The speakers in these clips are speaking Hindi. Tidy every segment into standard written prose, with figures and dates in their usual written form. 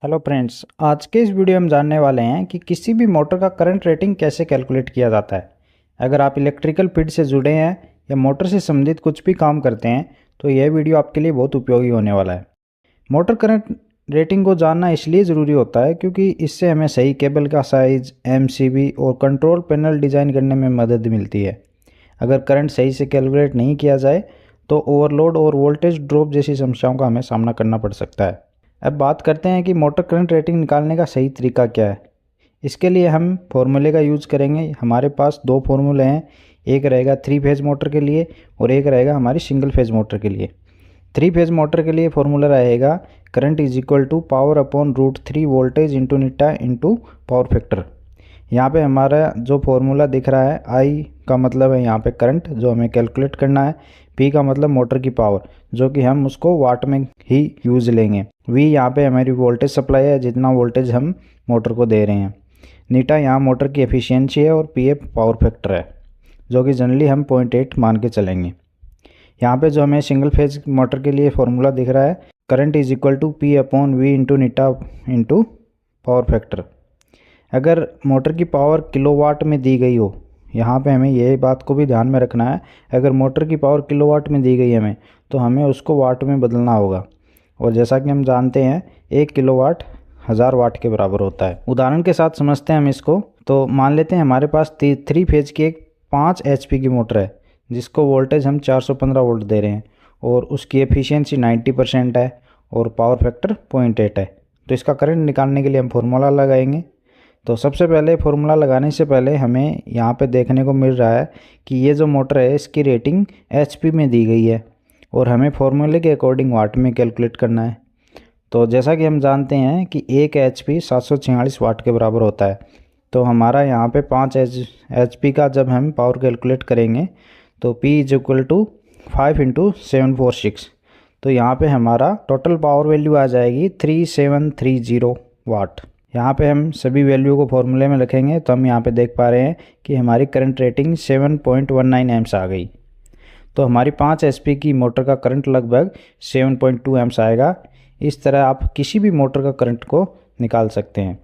हेलो फ्रेंड्स, आज के इस वीडियो में हम जानने वाले हैं कि किसी भी मोटर का करंट रेटिंग कैसे कैलकुलेट किया जाता है। अगर आप इलेक्ट्रिकल फील्ड से जुड़े हैं या मोटर से संबंधित कुछ भी काम करते हैं तो यह वीडियो आपके लिए बहुत उपयोगी होने वाला है। मोटर करंट रेटिंग को जानना इसलिए ज़रूरी होता है क्योंकि इससे हमें सही केबल का साइज़, एमसीबी और कंट्रोल पैनल डिज़ाइन करने में मदद मिलती है। अगर करंट सही से कैलकुलेट नहीं किया जाए तो ओवरलोड और वोल्टेज ड्रॉप जैसी समस्याओं का हमें सामना करना पड़ सकता है। अब बात करते हैं कि मोटर करंट रेटिंग निकालने का सही तरीका क्या है। इसके लिए हम फॉर्मूले का यूज़ करेंगे। हमारे पास दो फार्मूले हैं, एक रहेगा 3 फेज़ मोटर के लिए और एक रहेगा हमारी सिंगल फेज़ मोटर के लिए। 3 फेज़ मोटर के लिए फार्मूला रहेगा current is equal to power upon √3 voltage into eta into power factor. यहाँ पे हमारा जो फार्मूला दिख रहा है, आई का मतलब है यहाँ पे करंट जो हमें कैलकुलेट करना है, पी का मतलब मोटर की पावर जो कि हम उसको वाट में ही यूज़ लेंगे, वी यहाँ पे हमारी वोल्टेज सप्लाई है जितना वोल्टेज हम मोटर को दे रहे हैं, नीटा यहाँ मोटर की एफिशिएंसी है और पी ए पावर फैक्टर है जो कि जनरली हम 0.8 मान के चलेंगे। यहाँ पे जो हमें सिंगल फेज मोटर के लिए फार्मूला दिख रहा है, current is equal to P upon V into eta into power factor. अगर मोटर की पावर किलोवाट में दी गई हो, यहाँ पे हमें ये बात को भी ध्यान में रखना है, अगर मोटर की पावर किलोवाट में दी गई है हमें तो हमें उसको वाट में बदलना होगा। और जैसा कि हम जानते हैं 1 किलोवाट 1000 वाट के बराबर होता है। उदाहरण के साथ समझते हैं हम इसको। तो मान लेते हैं हमारे पास 3 फेज की एक 5 HP की मोटर है जिसको वोल्टेज हम 415 वोल्ट दे रहे हैं और उसकी एफिशिएंसी 90% है और पावर फैक्टर 0.8 है। तो इसका करंट निकालने के लिए हम फार्मूला लगाएंगे। तो सबसे पहले फार्मूला लगाने से पहले हमें यहाँ पे देखने को मिल रहा है कि ये जो मोटर है इसकी रेटिंग HP में दी गई है और हमें फार्मूले के अकॉर्डिंग वाट में कैलकुलेट करना है। तो जैसा कि हम जानते हैं कि 1 HP 746 वाट के बराबर होता है। तो हमारा यहाँ पे 5 HP का जब हम पावर कैलकुलेट करेंगे तो P is equal to 5 into 746। तो यहाँ पे हमारा टोटल पावर वैल्यू आ जाएगी 3730 वाट। यहाँ पे हम सभी वैल्यू को फॉर्मूले में रखेंगे तो हम यहाँ पे देख पा रहे हैं कि हमारी करंट रेटिंग 7.19 एम्स आ गई। तो हमारी 5 HP की मोटर का करंट लगभग 7.2 एम्स आएगा। इस तरह आप किसी भी मोटर का करंट को निकाल सकते हैं।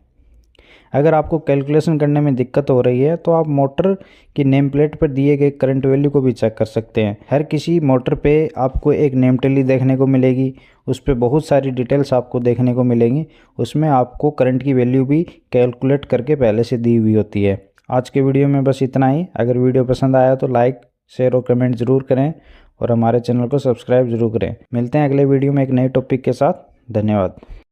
अगर आपको कैलकुलेशन करने में दिक्कत हो रही है तो आप मोटर की नेम प्लेट पर दिए गए करंट वैल्यू को भी चेक कर सकते हैं। हर किसी मोटर पे आपको एक नेम टेली देखने को मिलेगी, उस पर बहुत सारी डिटेल्स आपको देखने को मिलेंगी। उसमें आपको करंट की वैल्यू भी कैलकुलेट करके पहले से दी हुई होती है। आज के वीडियो में बस इतना ही। अगर वीडियो पसंद आया तो लाइक, शेयर और कमेंट ज़रूर करें और हमारे चैनल को सब्सक्राइब ज़रूर करें। मिलते हैं अगले वीडियो में एक नए टॉपिक के साथ। धन्यवाद।